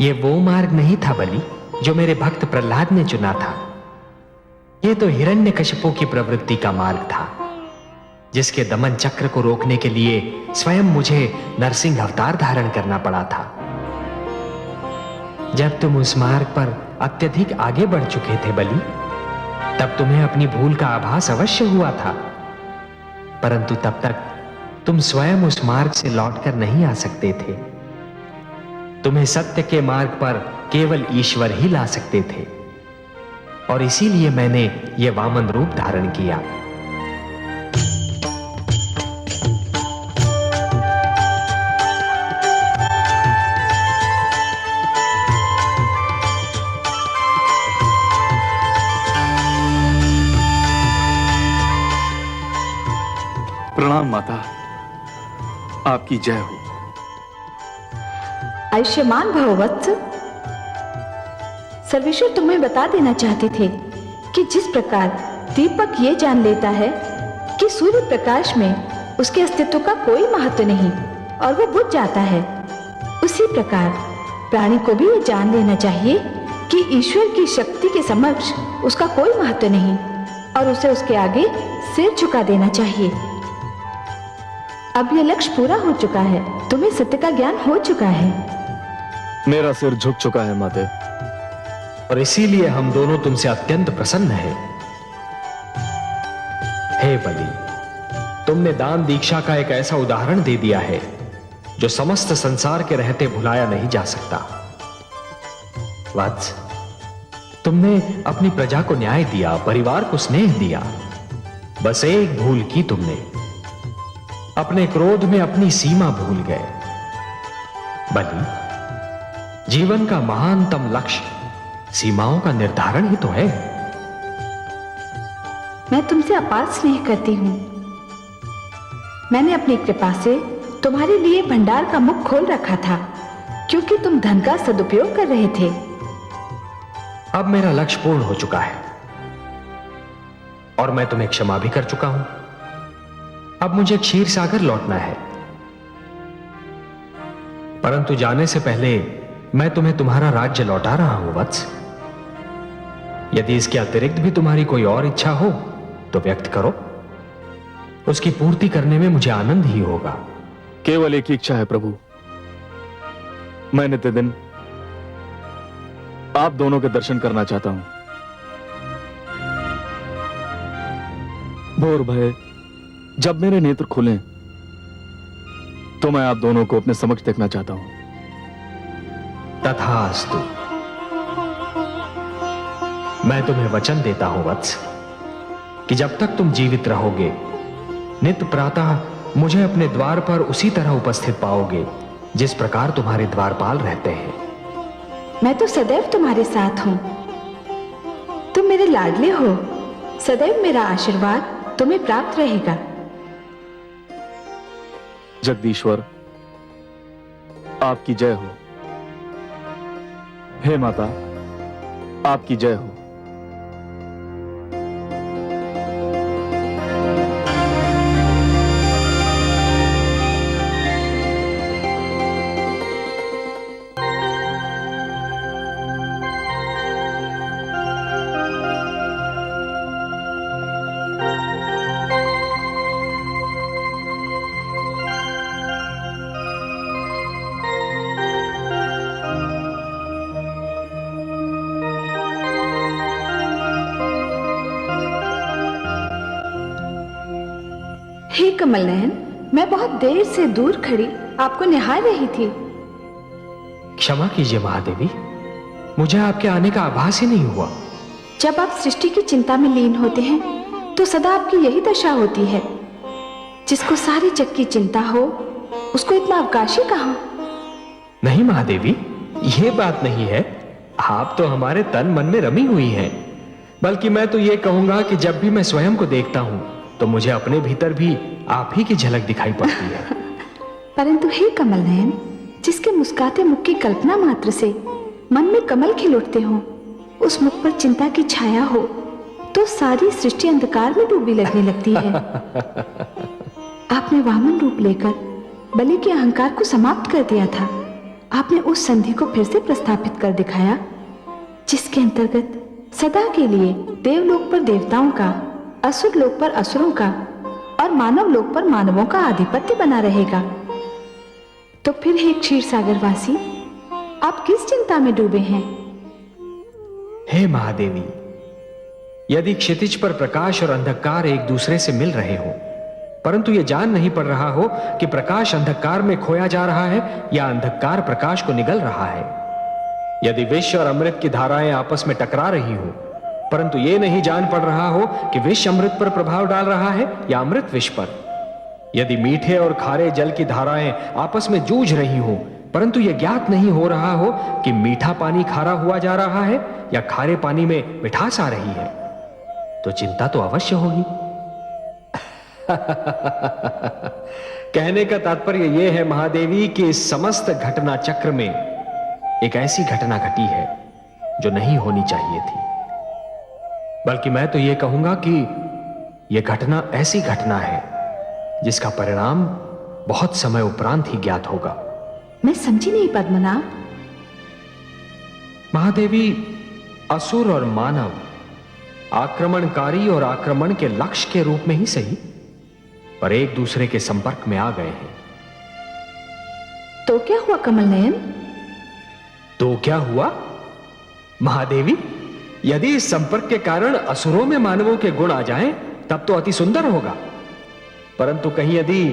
ये वो मार्ग नहीं था बलि जो मेरे भक्त प्रहलाद ने चुना था। ये तो हिरण्यकशिपु की प्रवृत्ति का मार्ग था, जिसके दमन चक्र को रोकने के लिए स्वयं मुझे नरसिंह अवतार धारण करना पड़ा था। जब तुम उस मार्ग पर अत्यधिक आगे बढ़ चुके थे बलि, तब तुम्हें अपनी भूल का आभास अवश्य हुआ था, परंतु तब तक तुम स्वयं उस मार्ग से लौटकर नहीं आ सकते थे। तुम्हें सत्य के मार्ग पर केवल ईश्वर ही ला सकते थे, और इसीलिए मैंने यह वामन रूप धारण किया। प्रणाम माता, आपकी जय हो। आयुष्मान भव वत्स। सर्वेश्वर तुम्हें बता देना चाहते थे कि जिस प्रकार दीपक ये जान लेता है कि सूर्य प्रकाश में उसके अस्तित्व का कोई महत्व नहीं और वो बुझ जाता है, उसी प्रकार प्राणी को भी ये जान लेना चाहिए कि ईश्वर की शक्ति के समक्ष उसका कोई महत्व नहीं और उसे उसके आगे सिर झुका देना चाहिए। अब यह लक्ष्य पूरा हो चुका है, तुम्हें सत्य का ज्ञान हो चुका है। मेरा सिर झुक चुका है माते, और इसीलिए हम दोनों तुमसे अत्यंत प्रसन्न हैं। हे बलि, तुमने दान दीक्षा का एक ऐसा उदाहरण दे दिया है जो समस्त संसार के रहते भुलाया नहीं जा सकता। वत्स, तुमने अपनी प्रजा को न्याय दिया, परिवार को स्नेह दिया। बस एक भूल की तुमने, अपने क्रोध में अपनी सीमा भूल गए। बलि, जीवन का महानतम लक्ष्य सीमाओं का निर्धारण ही तो है। मैं तुमसे अपार स्नेह करती हूं। मैंने अपनी कृपा से तुम्हारे लिए भंडार का मुख खोल रखा था, क्योंकि तुम धन का सदुपयोग कर रहे थे। अब मेरा लक्ष्य पूर्ण हो चुका है और मैं तुम्हें क्षमा भी कर चुका हूं। अब मुझे क्षीर सागर लौटना है, परंतु जाने से पहले मैं तुम्हें तुम्हारा राज्य लौटा रहा हूं वत्स। यदि इसके अतिरिक्त भी तुम्हारी कोई और इच्छा हो तो व्यक्त करो, उसकी पूर्ति करने में मुझे आनंद ही होगा। केवल एक ही इच्छा है प्रभु, मैं नित्यदिन आप दोनों के दर्शन करना चाहता हूं। भोर भय जब मेरे नेत्र खुलें तो मैं आप दोनों को अपने समक्ष देखना चाहता हूं। तथास्तु। मैं तुम्हें वचन देता हूं वत्स कि जब तक तुम जीवित रहोगे, नित्य प्रातः मुझे अपने द्वार पर उसी तरह उपस्थित पाओगे जिस प्रकार तुम्हारे द्वारपाल रहते हैं। मैं तो सदैव तुम्हारे साथ हूं। तुम मेरे लाडले हो, सदैव मेरा आशीर्वाद तुम्हें प्राप्त रहेगा। जगदीश्वर, आपकी जय हो। हे माता, आपकी जय हो। हे कमल नयन, मैं बहुत देर से दूर खड़ी आपको निहार रही थी। क्षमा कीजिए महादेवी, मुझे आपके आने का आभास ही नहीं हुआ। जब आप सृष्टि की चिंता में लीन होते हैं तो सदा आपकी यही दशा होती है। जिसको सारे जग की चिंता हो उसको इतना अवकाश ही कहां। नहीं महादेवी, यह बात नहीं है। आप तो हमारे तन मन में रमी हुई हैं। बल्कि मैं तो यह कहूंगा कि जब भी मैं स्वयं को देखता हूं तो मुझे अपने भीतर भी आप ही की झलक दिखाई पड़ती है। परंतु हे कमल नयन, जिसके मुस्कुराते मुख की कल्पना मात्र से मन में कमल खिल उठते हो, उस मुख पर चिंता की छाया हो तो सारी सृष्टि अंधकार में डूबी लगने लगती है। आपने वामन रूप लेकर बलि के अहंकार को समाप्त कर दिया था, आपने उस संधि को फिर से प्रस्थापित कर दिखाया जिसके अंतर्गत सदा के लिए देवलोक पर देवताओं का, असुर लोक पर असुरों का और मानव लोक पर मानवों का आधिपत्य बना रहेगा। तो फिर हे क्षीर सागर वासी, आप किस चिंता में डूबे हैं? हे महादेवी, यदि क्षितिज पर प्रकाश और अंधकार एक दूसरे से मिल रहे हो, परंतु यह जान नहीं पड़ रहा हो कि प्रकाश अंधकार में खोया जा रहा है या अंधकार प्रकाश को निगल रहा है, यदि विष और अमृत की धाराएं आपस में टकरा रही हो, परंतु यह नहीं जान पड़ रहा हो कि विष अमृत पर प्रभाव डाल रहा है या अमृत विष पर, यदि मीठे और खारे जल की धाराएं आपस में जूझ रही हो, परंतु यह ज्ञात नहीं हो रहा हो कि मीठा पानी खारा हुआ जा रहा है या खारे पानी में मिठास आ रही है, तो चिंता तो अवश्य होगी। कहने का तात्पर्य यह है महादेवी कि इस समस्त घटना चक्र में एक ऐसी घटना घटी है जो नहीं होनी चाहिए थी, बल्कि मैं तो यह कहूंगा कि यह घटना ऐसी घटना है जिसका परिणाम बहुत समय उपरांत ही ज्ञात होगा। मैं समझी नहीं पद्मनाभ। महादेवी, असुर और मानव आक्रमणकारी और आक्रमण के लक्ष्य के रूप में ही सही, पर एक दूसरे के संपर्क में आ गए हैं। तो क्या हुआ कमल नयन? तो क्या हुआ महादेवी? यदि इस संपर्क के कारण असुरों में मानवों के गुण आ जाएं, तब तो अति सुंदर होगा, परंतु कहीं यदि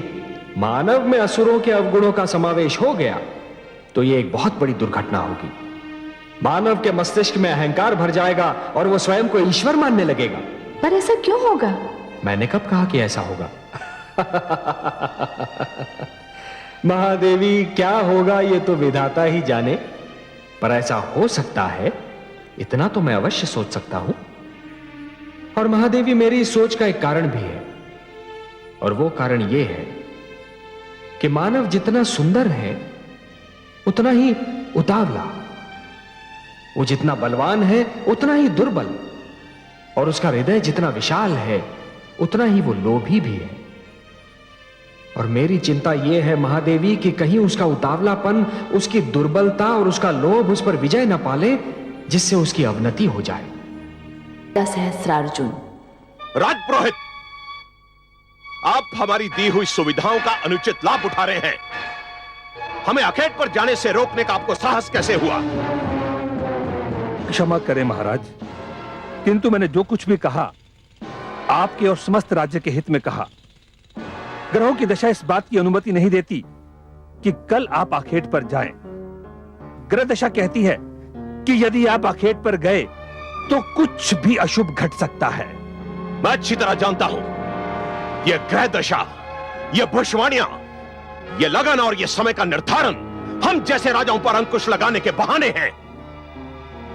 मानव में असुरों के अवगुणों का समावेश हो गया तो यह एक बहुत बड़ी दुर्घटना होगी। मानव के मस्तिष्क में अहंकार भर जाएगा और वो स्वयं को ईश्वर मानने लगेगा। पर ऐसा क्यों होगा? मैंने कब कहा कि ऐसा होगा? महादेवी, क्या होगा ये तो विधाता ही जाने, पर ऐसा हो सकता है इतना तो मैं अवश्य सोच सकता हूं। और महादेवी, मेरी इस सोच का एक कारण भी है, और वो कारण यह है कि मानव जितना सुंदर है उतना ही उतावला, वो जितना बलवान है उतना ही दुर्बल, और उसका हृदय जितना विशाल है उतना ही वो लोभी भी है। और मेरी चिंता यह है महादेवी कि कहीं उसका उतावलापन, उसकी दुर्बलता और उसका लोभ उस पर विजय न पाले, जिससे उसकी अवनति हो जाए। सहस्रार्जुन। राजपुरोहित, आप हमारी दी हुई सुविधाओं का अनुचित लाभ उठा रहे हैं। हमें अखेट पर जाने से रोकने का आपको साहस कैसे हुआ? क्षमा करें महाराज, किंतु मैंने जो कुछ भी कहा आपके और समस्त राज्य के हित में कहा। ग्रहों की दशा इस बात की अनुमति नहीं देती कि कल आप आखेट पर जाएं। ग्रह दशा कहती है कि यदि आप आखेट पर गए तो कुछ भी अशुभ घट सकता है। मैं अच्छी तरह जानता हूं, यह ग्रह दशा, यह भविष्यवाणियां, यह लगन और यह समय का निर्धारण हम जैसे राजाओं पर अंकुश लगाने के बहाने हैं।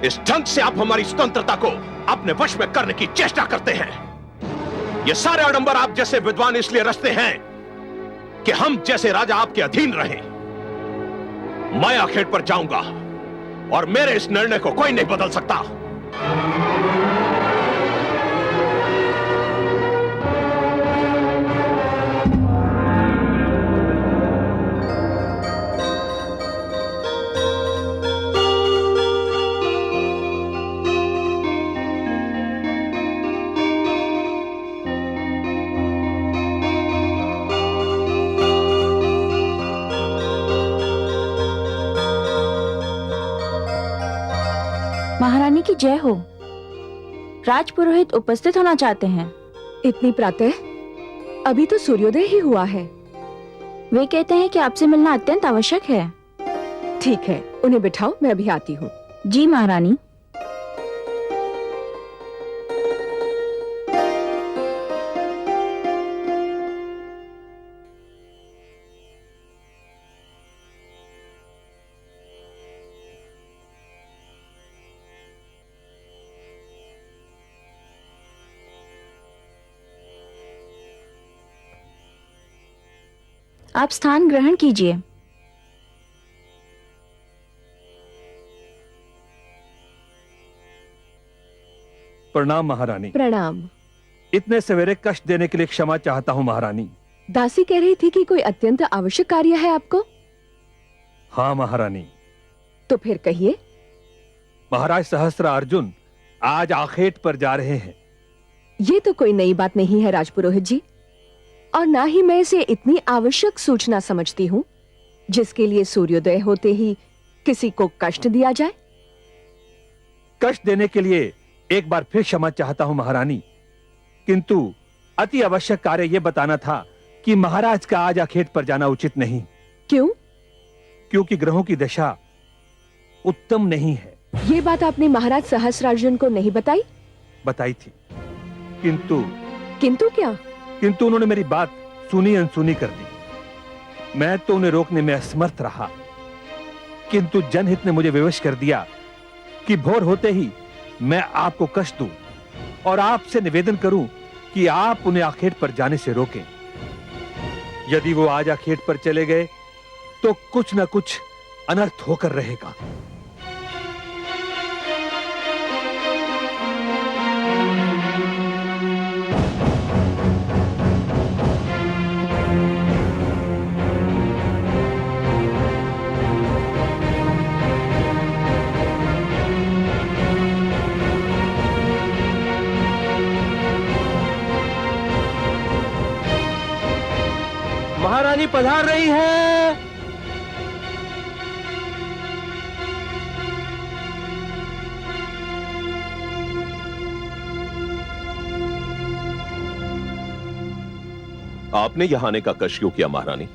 इस ढंग से आप हमारी स्वतंत्रता को अपने वश में करने की चेष्टा करते हैं। ये सारे आडंबर आप जैसे विद्वान इसलिए रचते हैं कि हम जैसे राजा आपके अधीन रहें। मैं आखेट पर जाऊंगा और मेरे इस निर्णय को कोई नहीं बदल सकता। महारानी की जय हो। राजपुरोहित उपस्थित होना चाहते हैं। इतनी प्रातः? अभी तो सूर्योदय ही हुआ है। वे कहते हैं कि आपसे मिलना अत्यंत आवश्यक है। ठीक है, उन्हें बिठाओ, मैं अभी आती हूँ। जी महारानी। आप स्थान ग्रहण कीजिए। प्रणाम महारानी। प्रणाम। इतने सवेरे कष्ट देने के लिए क्षमा चाहता हूं महारानी। दासी कह रही थी कि कोई अत्यंत आवश्यक कार्य है आपको। हाँ महारानी। तो फिर कहिए। महाराज सहस्त्र अर्जुन आज आखेट पर जा रहे हैं। ये तो कोई नई बात नहीं है राजपुरोहित जी, और ना ही मैं इसे इतनी आवश्यक सूचना समझती हूँ जिसके लिए सूर्योदय होते ही किसी को कष्ट दिया जाए। कष्ट देने के लिए एक बार फिर क्षमा चाहता हूं महारानी, किंतु अति आवश्यक कार्य यह बताना था कि महाराज का आज आखेट पर जाना उचित नहीं। क्यों? क्योंकि ग्रहों की दशा उत्तम नहीं है। ये बात आपने महाराज सहस्त्रार्जुन को नहीं बताई? बताई थी, किंतु किंतु क्या? किंतु उन्होंने मेरी बात सुनी अनसुनी कर दी। मैं तो उन्हें रोकने में असमर्थ रहा, किंतु जनहित ने मुझे विवश कर दिया कि भोर होते ही मैं आपको कष्ट दूं और आपसे निवेदन करूं कि आप उन्हें आखेट पर जाने से रोकें। यदि वो आज आखेट पर चले गए तो कुछ न कुछ अनर्थ होकर रहेगा। महारानी पधार रही है। आपने यहां आने का कष्ट क्यों किया महारानी?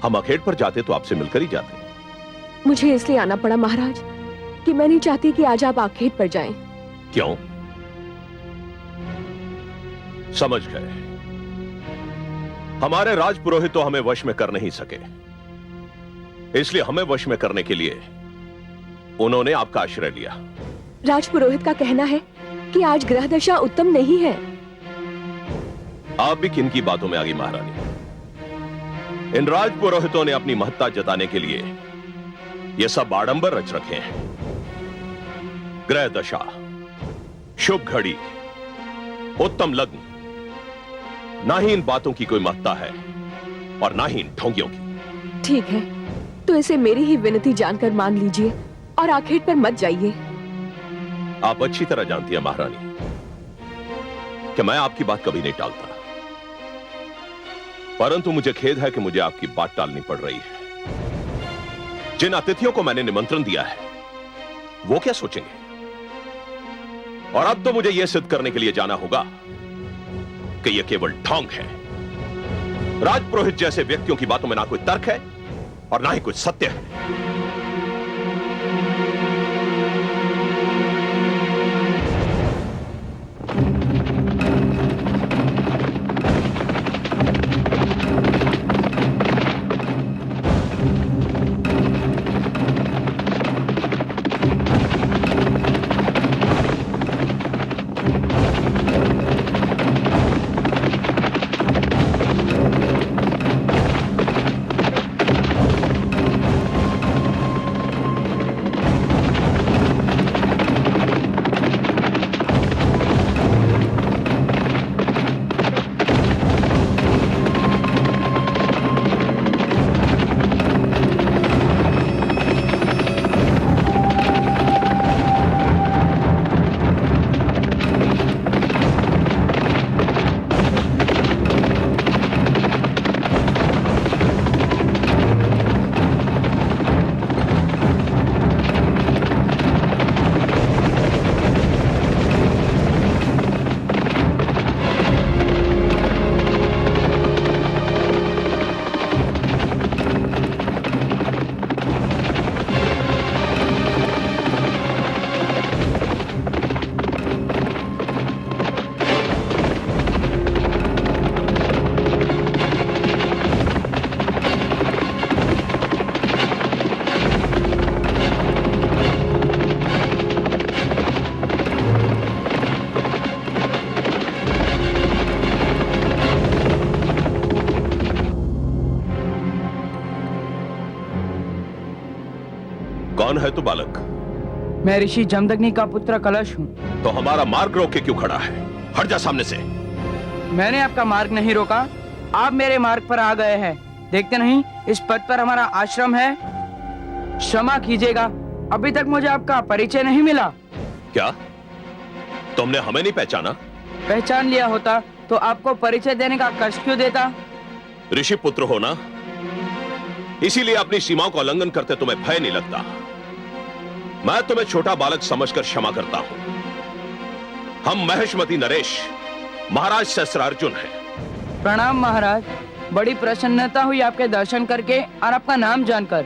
हम आखेट पर जाते तो आपसे मिलकर ही जाते। मुझे इसलिए आना पड़ा महाराज कि मैं नहीं चाहती कि आज आप आखेट पर जाएं। क्यों? समझ गए। हमारे राजपुरोहित तो हमें वश में कर नहीं सके, इसलिए हमें वश में करने के लिए उन्होंने आपका आश्रय लिया। राजपुरोहित का कहना है कि आज ग्रह दशा उत्तम नहीं है। आप भी किन की बातों में आ गई महारानी? इन राजपुरोहितों ने अपनी महत्ता जताने के लिए ये सब आडंबर रच रखे हैं। ग्रह दशा, शुभ घड़ी, उत्तम लग्न, ना ही इन बातों की कोई महत्ता है और ना ही इन ढोंगियों की। ठीक है, तो इसे मेरी ही विनती जानकर मान लीजिए और आखेट पर मत जाइए। आप अच्छी तरह जानती हैं महारानी कि मैं आपकी बात कभी नहीं टालता, परंतु मुझे खेद है कि मुझे आपकी बात टालनी पड़ रही है। जिन अतिथियों को मैंने निमंत्रण दिया है वो क्या सोचेंगे? और अब तो मुझे यह सिद्ध करने के लिए जाना होगा कि यह केवल ढोंग है। राजपुरोहित जैसे व्यक्तियों की बातों में ना कोई तर्क है और ना ही कुछ सत्य है। कौन है तू बालक? मैं ऋषि जमदग्नि का पुत्र कलश हूँ। तो हमारा मार्ग रोक के क्यों खड़ा है? हट जा सामने से। मैंने आपका मार्ग नहीं रोका, आप मेरे मार्ग पर आ गए हैं। देखते नहीं इस पद पर हमारा आश्रम है क्षमा कीजिएगा, अभी तक मुझे आपका परिचय नहीं मिला। क्या तुमने हमें नहीं पहचाना? पहचान लिया होता तो आपको परिचय देने का कष्ट क्यों देता? ऋषि पुत्र हो ना, इसीलिए अपनी सीमाओं का उल्लंघन करते तुम्हें भय नहीं लगता। मैं तुम्हें छोटा बालक समझकर क्षमा करता हूं। हम महेशमती नरेश महाराज सहस्त्रार्जुन हैं। प्रणाम महाराज, बड़ी प्रसन्नता हुई आपके दर्शन करके और आपका नाम जानकर।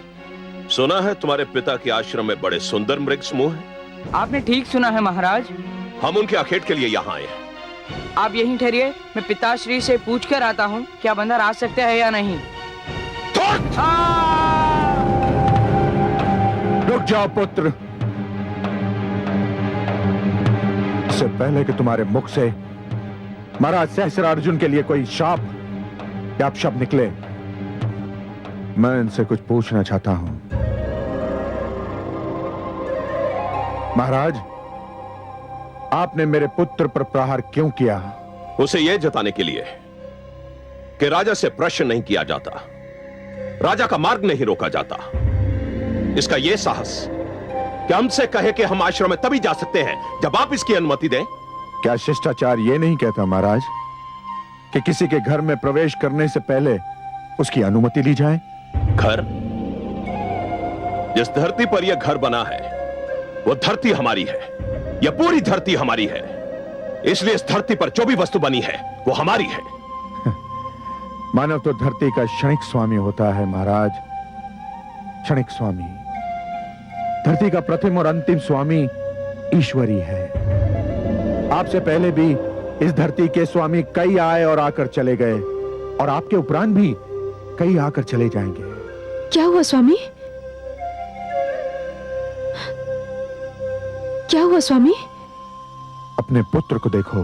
सुना है तुम्हारे पिता के आश्रम में बड़े सुंदर मृग समूह हैं। आपने ठीक सुना है महाराज। हम उनके आखेट के लिए यहाँ आए हैं। आप यहीं ठहरिए, मैं पिताश्री से पूछ कर आता हूँ कि आप अंदर आ सकते हैं या नहीं। रुक जाओ पुत्र। इससे पहले कि तुम्हारे मुख से महाराज सहस्त्रार्जुन के लिए कोई शाप या अपशब्द निकले, मैं इनसे कुछ पूछना चाहता हूं। महाराज, आपने मेरे पुत्र पर प्रहार क्यों किया? उसे यह जताने के लिए कि राजा से प्रश्न नहीं किया जाता, राजा का मार्ग नहीं रोका जाता। इसका यह साहस कि हमसे कहे कि हम आश्रम में तभी जा सकते हैं जब आप इसकी अनुमति दें। क्या शिष्टाचार यह नहीं कहता महाराज कि किसी के घर में प्रवेश करने से पहले उसकी अनुमति ली जाए? घर? जिस धरती पर यह घर बना है वो धरती हमारी है, यह पूरी धरती हमारी है। इसलिए इस धरती पर जो भी वस्तु बनी है वो हमारी है। मानव तो धरती का क्षणिक स्वामी होता है महाराज, क्षणिक स्वामी। धरती का प्रथम और अंतिम स्वामी ईश्वरी है। आपसे पहले भी इस धरती के स्वामी कई आए और आकर चले गए, और आपके उपरांत भी कई आकर चले जाएंगे। क्या हुआ स्वामी? क्या हुआ स्वामी? अपने पुत्र को देखो।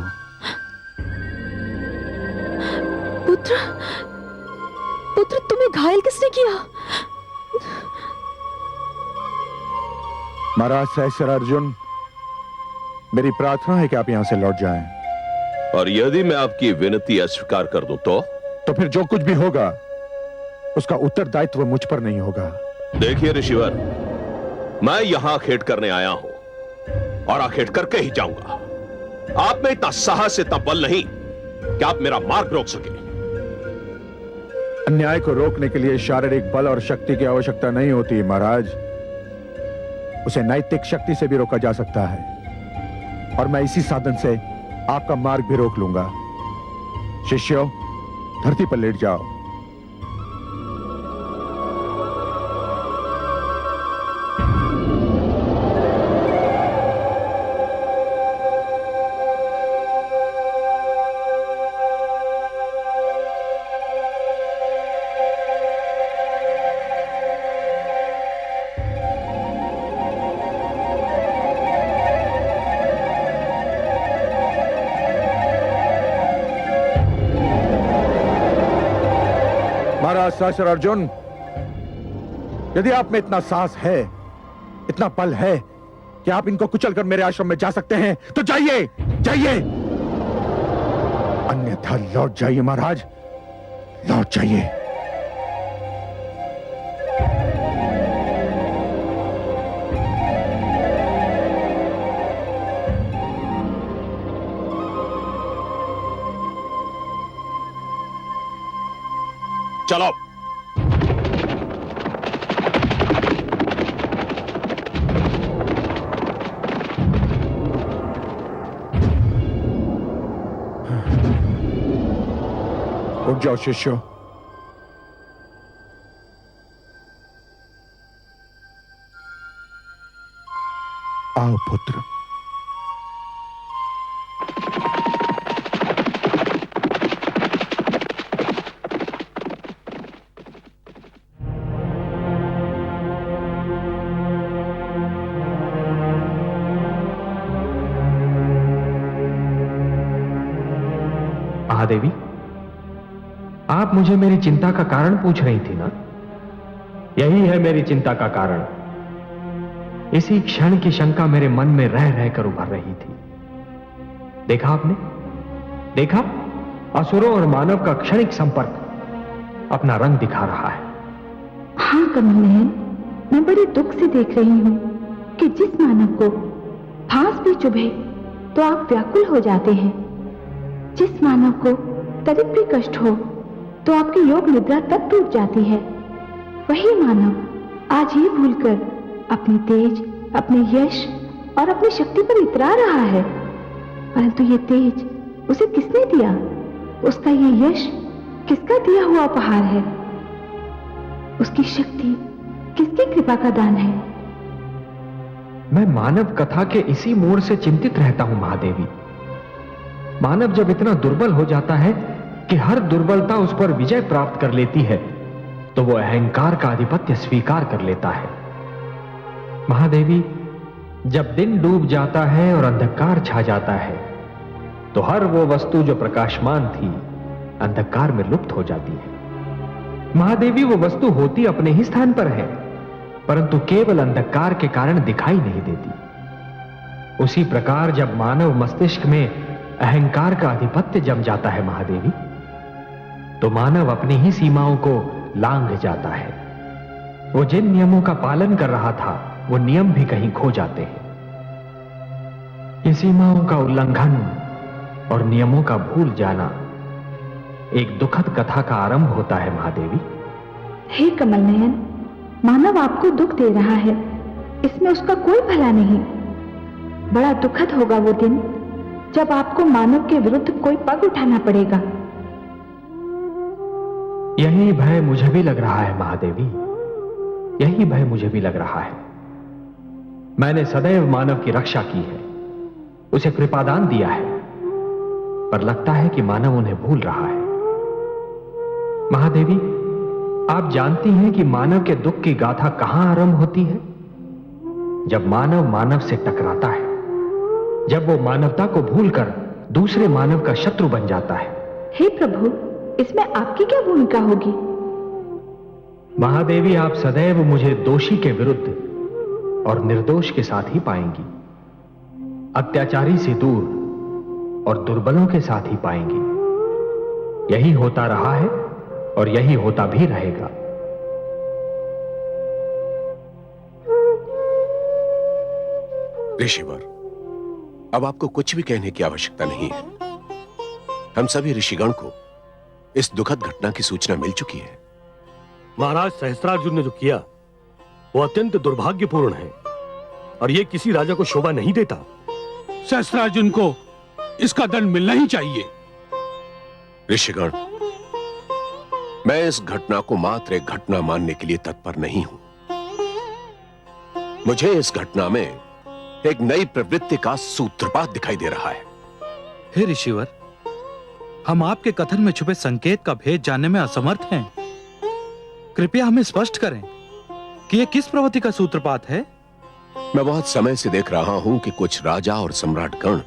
पुत्र? पुत्र तुम्हें घायल किसने किया? महाराज सहस्त्रार्जुन, मेरी प्रार्थना है कि आप यहां से लौट जाएं। और यदि मैं आपकी विनती अस्वीकार कर दूं तो फिर जो कुछ भी होगा उसका उत्तरदायित्व मुझ पर नहीं होगा। देखिए ऋषिवर, मैं यहां आखेट करने आया हूं और आखेट करके ही जाऊंगा। आप में इतना साहस, इतना बल नहीं कि आप मेरा मार्ग रोक सके। अन्याय को रोकने के लिए शारीरिक बल और शक्ति की आवश्यकता नहीं होती महाराज, उसे नैतिक शक्ति से भी रोका जा सकता है, और मैं इसी साधन से आपका मार्ग भी रोक लूंगा। शिष्यों, धरती पर लेट जाओ। महाराज सहस्त्रार्जुन, यदि आप में इतना साहस है, इतना बल है कि आप इनको कुचलकर मेरे आश्रम में जा सकते हैं, तो जाइए, जाइए। अन्यथा लौट जाइए महाराज, लौट जाइए। चलो। उठ जाओ शिष्यों। आओ पुत्र। महादेवी, आप मुझे मेरी चिंता का कारण पूछ रही थी ना? यही है मेरी चिंता का कारण। इसी क्षण की शंका मेरे मन में रह रहकर उभर रही थी। देखा आपने? देखा? असुरों और मानव का क्षणिक संपर्क अपना रंग दिखा रहा है। हाँ कमल नयन, मैं बड़े दुख से देख रही हूँ कि जिस मानव को फांस भी चुभे तो आप व्याकुल हो जाते हैं, जिस मानव को तनिक भी कष्ट हो तो आपकी योग निद्रा तक टूट जाती है, वही मानव आज ये भूलकर अपनी तेज, अपने यश और अपनी शक्ति पर इतरा रहा है। परंतु ये तेज उसे किसने दिया? उसका ये यश किसका दिया हुआ उपहार है? उसकी शक्ति किसकी कृपा का दान है? मैं मानव कथा के इसी मोड़ से चिंतित रहता हूं महादेवी। मानव जब इतना दुर्बल हो जाता है कि हर दुर्बलता उस पर विजय प्राप्त कर लेती है, तो वो अहंकार का आधिपत्य स्वीकार कर लेता है। महादेवी, जब दिन डूब जाता है और अंधकार छा जाता है, तो हर वो वस्तु जो प्रकाशमान थी अंधकार में लुप्त हो जाती है। महादेवी, वो वस्तु होती अपने ही स्थान पर है, परंतु केवल अंधकार के कारण दिखाई नहीं देती। उसी प्रकार जब मानव मस्तिष्क में अहंकार का आधिपत्य जम जाता है महादेवी, तो मानव अपनी ही सीमाओं को लांघ जाता है। वो जिन नियमों का पालन कर रहा था, वो नियम भी कहीं खो जाते हैं। ये सीमाओं का उल्लंघन और नियमों का भूल जाना एक दुखद कथा का आरंभ होता है महादेवी। हे कमल नयन, मानव आपको दुख दे रहा है, इसमें उसका कोई भला नहीं। बड़ा दुखद होगा वो दिन जब आपको मानव के विरुद्ध कोई पग उठाना पड़ेगा। यही भय मुझे भी लग रहा है महादेवी, यही भय मुझे भी लग रहा है। मैंने सदैव मानव की रक्षा की है, उसे कृपादान दिया है, पर लगता है कि मानव उन्हें भूल रहा है। महादेवी, आप जानती हैं कि मानव के दुख की गाथा कहां आरंभ होती है? जब मानव मानव से टकराता है, जब वो मानवता को भूलकर दूसरे मानव का शत्रु बन जाता है। हे प्रभु, इसमें आपकी क्या भूमिका होगी? महादेवी, आप सदैव मुझे दोषी के विरुद्ध और निर्दोष के साथ ही पाएंगी, अत्याचारी से दूर और दुर्बलों के साथ ही पाएंगी। यही होता रहा है और यही होता भी रहेगा। ऋषिवर, अब आपको कुछ भी कहने की आवश्यकता नहीं है। हम सभी ऋषिगण को इस दुखद घटना की सूचना मिल चुकी है। महाराज सहस्त्रार्जुन ने जो किया वो अत्यंत दुर्भाग्यपूर्ण है और ये किसी राजा को शोभा नहीं देता। सहस्त्रार्जुन को इसका दंड मिलना ही चाहिए। ऋषिगण, मैं इस घटना को मात्र एक घटना मानने के लिए तत्पर नहीं हूं। मुझे इस घटना में एक नई प्रवृत्ति का सूत्रपात दिखाई दे रहा है। हे ऋषिवर, हम आपके कथन में छुपे संकेत का भेद जानने में असमर्थ हैं। कृपया हमें स्पष्ट करें कि यह किस प्रवृत्ति का सूत्रपात है। मैं बहुत समय से देख रहा हूं कि कुछ राजा और सम्राटगण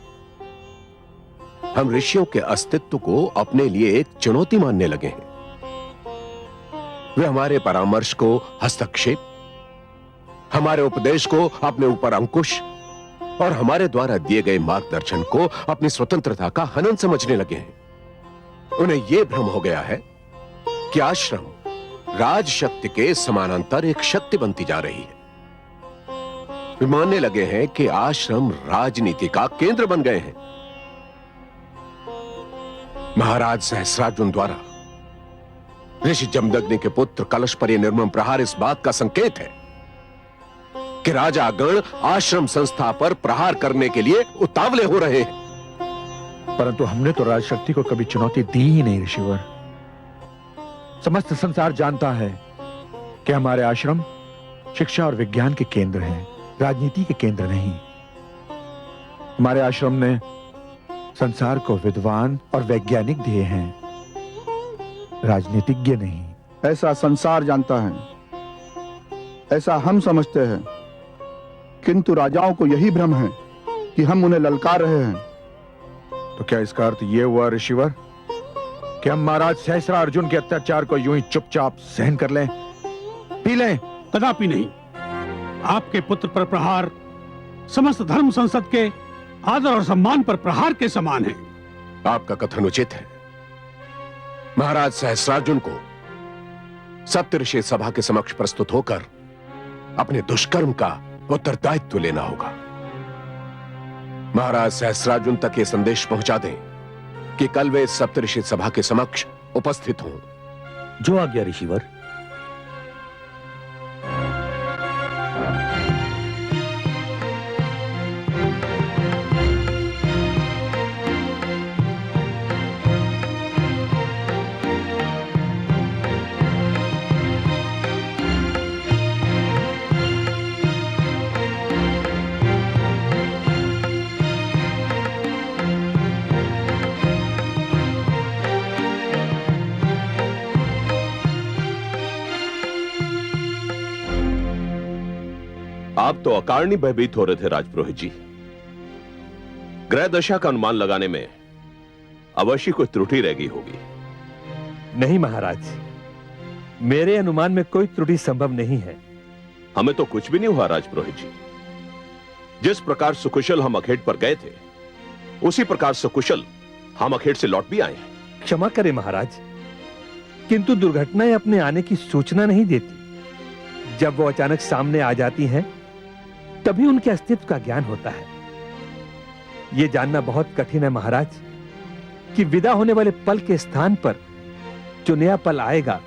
हम ऋषियों के अस्तित्व को अपने लिए एक चुनौती मानने लगे हैं। वे हमारे परामर्श को हस्तक्षेप, हमारे उपदेश को अपने ऊपर अंकुश और हमारे द्वारा दिए गए मार्गदर्शन को अपनी स्वतंत्रता का हनन समझने लगे हैं। उन्हें यह भ्रम हो गया है कि आश्रम राज शक्ति के समानांतर एक शक्ति बनती जा रही है। वे मानने लगे हैं कि आश्रम राजनीति का केंद्र बन गए हैं। महाराज सहस्रार्जुन द्वारा ऋषि जमदग्नि के पुत्र कलश पर यह निर्मम प्रहार इस बात का संकेत है कि राजागण आश्रम संस्था पर प्रहार करने के लिए उतावले हो रहे हैं। परंतु हमने तो राजशक्ति को कभी चुनौती दी ही नहीं ऋषिवर। समस्त संसार जानता है कि हमारे आश्रम शिक्षा और विज्ञान के केंद्र हैं, राजनीति के केंद्र नहीं। हमारे आश्रम ने संसार को विद्वान और वैज्ञानिक दिए हैं, राजनीतिज्ञ नहीं। ऐसा संसार जानता है, ऐसा हम समझते हैं, किंतु राजाओं को यही भ्रम है कि हम उन्हें ललकार रहे हैं। तो क्या इसका अर्थ यह हुआ ऋषिवर कि हम महाराज सहस्रार्जुन के अत्याचार को यूं ही चुपचाप सहन कर लें, पी लें? कदापि नहीं। आपके पुत्र पर प्रहार समस्त धर्म संसद के आदर और सम्मान पर प्रहार के समान है। आपका कथन उचित है। महाराज सहस्रार्जुन को सप्तऋषि सभा के समक्ष प्रस्तुत होकर अपने दुष्कर्म का उत्तरदायित्व लेना होगा। महाराज सहस्रार्जुन तक ये संदेश पहुंचा दें कि कल वे सप्तऋषि सभा के समक्ष उपस्थित हों। जो आज्ञा ऋषिवर। आप तो अकारणीय भयभीत हो रहे थे राजपुरोहित जी। ग्रह दशा का अनुमान लगाने में अवश्य कोई त्रुटि रह गई होगी। नहीं महाराज, मेरे अनुमान में कोई त्रुटि संभव नहीं है। हमें तो कुछ भी नहीं हुआ राजपुरोहित जी। जिस प्रकार सुकुशल हम अखेट पर गए थे, उसी प्रकार सुकुशल हम अखेट से लौट भी आए हैं। क्षमा करें महाराज, किंतु दुर्घटनाएं अपने आने की सूचना नहीं देती। जब वो अचानक सामने आ जाती हैं, तभी उनके अस्तित्व का ज्ञान होता है। यह जानना बहुत कठिन है महाराज कि विदा होने वाले पल के स्थान पर जो नया पल आएगा,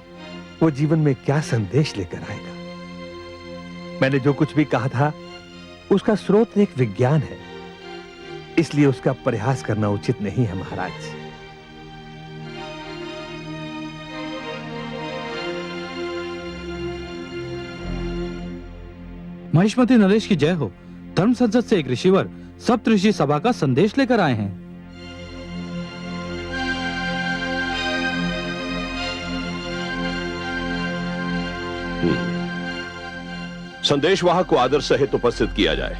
वो जीवन में क्या संदेश लेकर आएगा। मैंने जो कुछ भी कहा था, उसका स्रोत एक विज्ञान है, इसलिए उसका परिहास करना उचित नहीं है महाराज। महिष्मती नरेश की जय हो। धर्म संसद से एक ऋषिवर सप्तऋषि सभा का संदेश लेकर आए हैं। संदेशवाहक को आदर सहित उपस्थित किया जाए।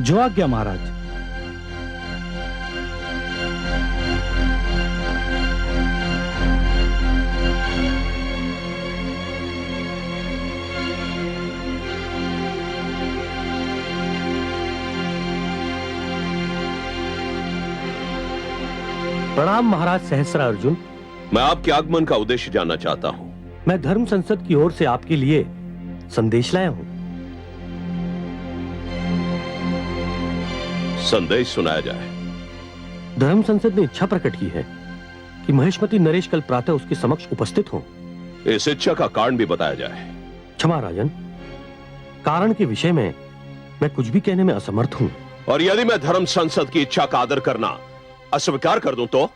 जो आज्ञा महाराज। प्रणाम महाराज सहस्रार्जुन। मैं आपके आगमन का उद्देश्य जानना चाहता हूं। मैं धर्म संसद की ओर से आपके लिए संदेश लाया हूं। संदेश सुनाया जाए। धर्म संसद ने इच्छा प्रकट की है कि महिष्मती नरेश कल प्रातः उसके समक्ष उपस्थित हों। इस इच्छा का कारण भी बताया जाए। क्षमा राजन, कारण के विषय में मैं कुछ भी कहने में असमर्थ हूं। और यदि मैं धर्म संसद की इच्छा का आदर करना अस्वीकार कर दूं तो?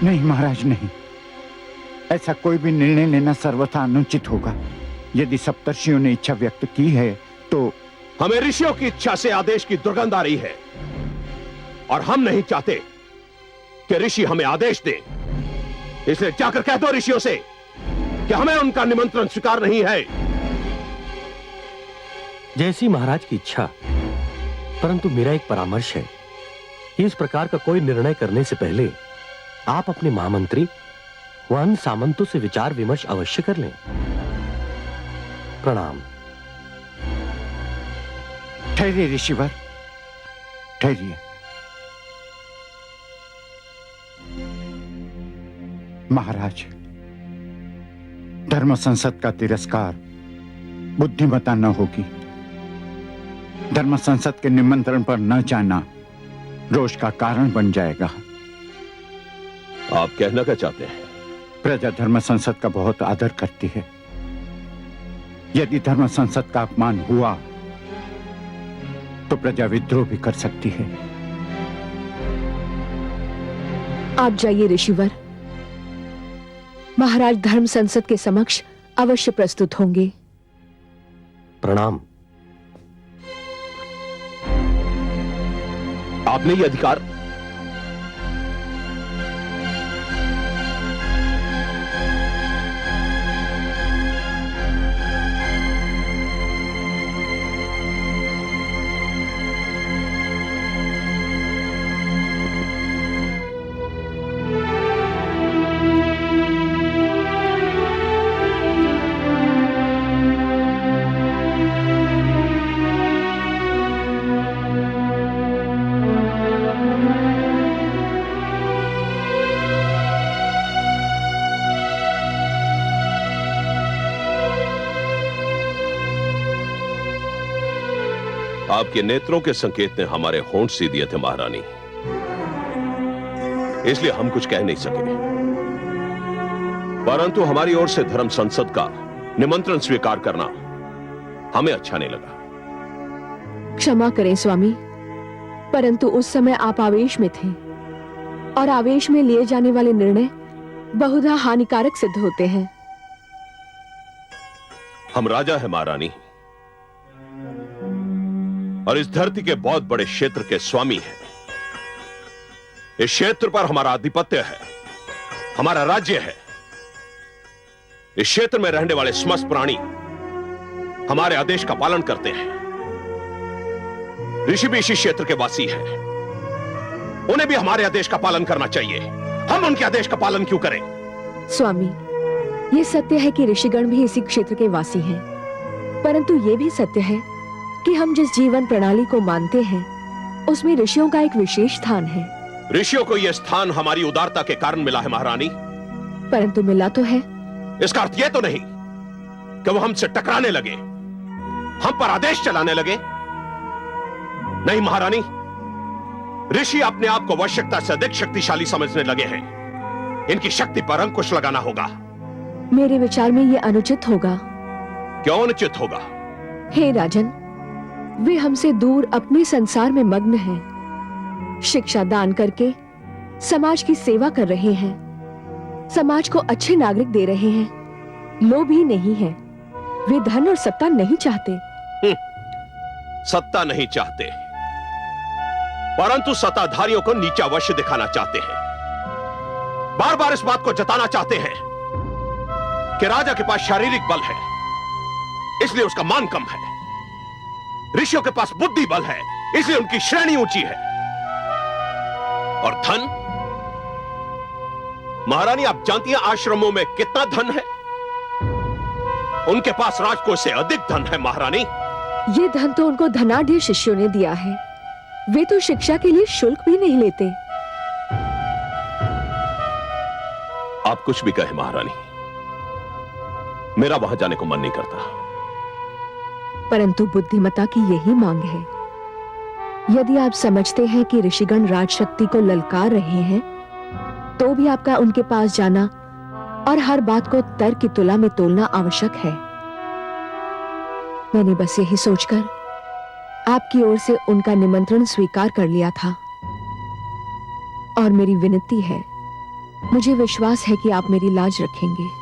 नहीं महाराज, नहीं। ऐसा कोई भी निर्णय लेना सर्वथा अनुचित होगा। यदि सप्तर्षियों ने इच्छा व्यक्त की है तो हमें ऋषियों की इच्छा से आदेश की दुर्गंध आ रही है, और हम नहीं चाहते कि ऋषि हमें आदेश दें। इसलिए जाकर कह दो ऋषियों से कि हमें उनका निमंत्रण स्वीकार नहीं है। जैसी महाराज की इच्छा, परंतु मेरा एक परामर्श है कि इस प्रकार का कोई निर्णय करने से पहले आप अपने महामंत्री व अन्य सामंतों से विचार विमर्श अवश्य कर लें। प्रणाम। ठहरिए ऋषिवर, ठहरिए। महाराज, धर्म संसद का तिरस्कार बुद्धिमता न होगी। धर्म संसद के निमंत्रण पर न जाना रोष का कारण बन जाएगा। आप कहना क्या चाहते हैं? प्रजा धर्म संसद का बहुत आदर करती है। यदि धर्म संसद का अपमान हुआ तो प्रजा विद्रोह भी कर सकती है। आप जाइए ऋषिवर, महाराज धर्म संसद के समक्ष अवश्य प्रस्तुत होंगे। प्रणाम। आपने ये अधिकार आपके नेत्रों के संकेत ने हमारे होंठ सी दिए थे महारानी, इसलिए हम कुछ कह नहीं सके। परंतु हमारी ओर से धर्म संसद का निमंत्रण स्वीकार करना हमें अच्छा नहीं लगा। क्षमा करें स्वामी, परंतु उस समय आप आवेश में थे और आवेश में लिए जाने वाले निर्णय बहुधा हानिकारक सिद्ध होते हैं। हम राजा हैं महारानी, और इस धरती के बहुत बड़े क्षेत्र के स्वामी हैं। इस क्षेत्र पर हमारा आधिपत्य है, हमारा राज्य है। इस क्षेत्र में रहने वाले समस्त प्राणी हमारे आदेश का पालन करते हैं। ऋषि भी इसी क्षेत्र के वासी हैं, उन्हें भी हमारे आदेश का पालन करना चाहिए। हम उनके आदेश का पालन क्यों करें? स्वामी, ये सत्य है कि ऋषिगण भी इसी क्षेत्र के वासी हैं, परंतु ये भी सत्य है कि हम जिस जीवन प्रणाली को मानते हैं उसमें ऋषियों का एक विशेष स्थान है। ऋषियों को यह स्थान हमारी उदारता के कारण मिला है महारानी। परंतु मिला तो है। इसका अर्थ यह तो नहीं कि वो हमसे टकराने लगे, हम पर आदेश चलाने लगे। नहीं महारानी, ऋषि अपने आप को आवश्यकता से अधिक शक्तिशाली समझने लगे हैं। इनकी शक्ति पर अंकुश लगाना होगा। मेरे विचार में यह अनुचित होगा। क्यों अनुचित होगा? हे राजन, वे हमसे दूर अपने संसार में मग्न हैं। शिक्षा दान करके समाज की सेवा कर रहे हैं, समाज को अच्छे नागरिक दे रहे हैं, लोभी नहीं है। वे धन और सत्ता नहीं चाहते। सत्ता नहीं चाहते, परंतु सत्ताधारियों को नीचा अवश्य दिखाना चाहते हैं। बार बार इस बात को जताना चाहते हैं कि राजा के पास शारीरिक बल है, इसलिए उसका मान कम है। ऋषियों के पास बुद्धि बल है, इसलिए उनकी श्रेणी ऊंची है। और धन, महारानी आप जानती हैं आश्रमों में कितना धन है? उनके पास राजकोष से अधिक धन है महारानी। ये धन तो उनको धनाढ्य शिष्यों ने दिया है। वे तो शिक्षा के लिए शुल्क भी नहीं लेते। आप कुछ भी कहें महारानी, मेरा वहां जाने को मन नहीं करता। परंतु बुद्धिमता की यही मांग है। यदि आप समझते हैं कि ऋषिगण राजशक्ति को ललकार रहे हैं, तो भी आपका उनके पास जाना और हर बात को तर्क की तुला में तोलना आवश्यक है। मैंने बस यही सोचकर आपकी ओर से उनका निमंत्रण स्वीकार कर लिया था। और मेरी विनती है, मुझे विश्वास है कि आप मेरी लाज रखेंगे।